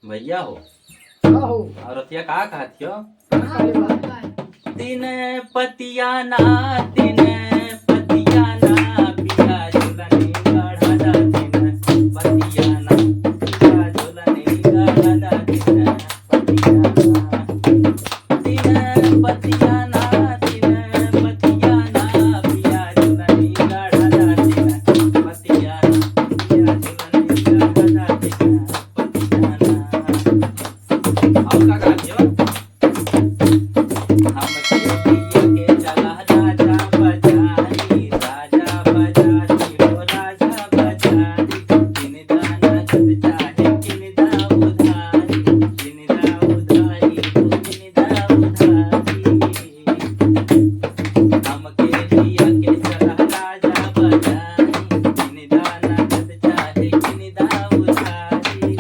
भैया हो हो और रतिया का कहत हो अरे वाह तीन पतिया ना तीन पतिया ना पिया झुलनी गढ़ा दा तीन पतिया ना पिया झुलनी गढ़ा दा तीन पतिया ना तीन पतिया ना पिया झुलनी गढ़ा दा तीन पतिया ना पिया झुलनी गढ़ा दा तीन पतिया ना और का कहत हो हम पिया के चला राजा बजारी हो राजा बजारी किन दाना जब चाहे किन दा उधारी किन दा उधारी किन दा उधारी हम पिया के चला राजा बजारी किन दाना जब चाहे किन दा उधारी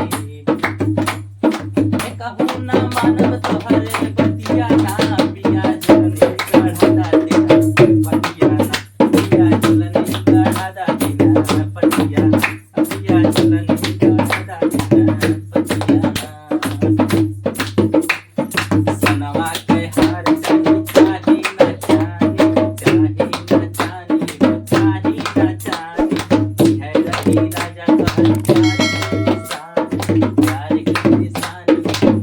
कहूँ ना मानव तोहरे बतिया ना पिया झुलनी गढ़ा दा तेरा पतिया ना पिया झुलनी गढ़ा दा तेरा पतिया ना पिया झुलनी गढ़ा दा तेरा पतिया ना सनवा के हार चाही ना चाही ना चाही है रही राजा कहर प्यार के निशानी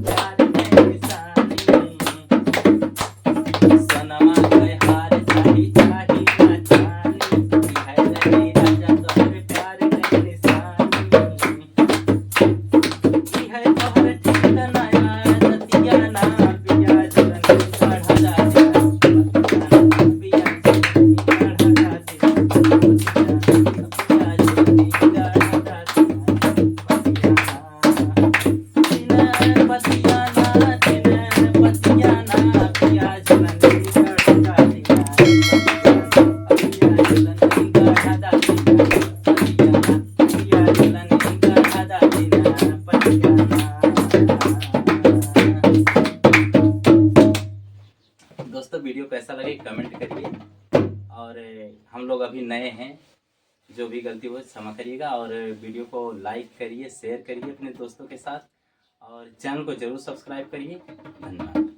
प्यार के निशानी सनवा के हार चाही ना चाही है रही राजा कहर प्यार के निशानी है तोहर ठिकाना रतिया ना पिया झुलनी गढ़ा दा तेरा पतिया ना पिया झुलनी गढ़ा दा तेरा पतिया ना पिया झुलनी गढ़ा दा तेरा पतिया ना तीन पतिया ना पिया झुलनी गढ़ा दा तेरा पतिया झुलनी गढ़ा दा तेरा पतिया ना पिया झुलनी गढ़ा दा तेरा पतिया ना। दोस्तों वीडियो कैसा लगे कमेंट करिए और हम लोग अभी नए हैं, जो भी गलती हो क्षमा करिएगा और वीडियो को लाइक करिए शेयर करिए अपने दोस्तों के साथ और चैनल को जरूर सब्सक्राइब करिए। धन्यवाद।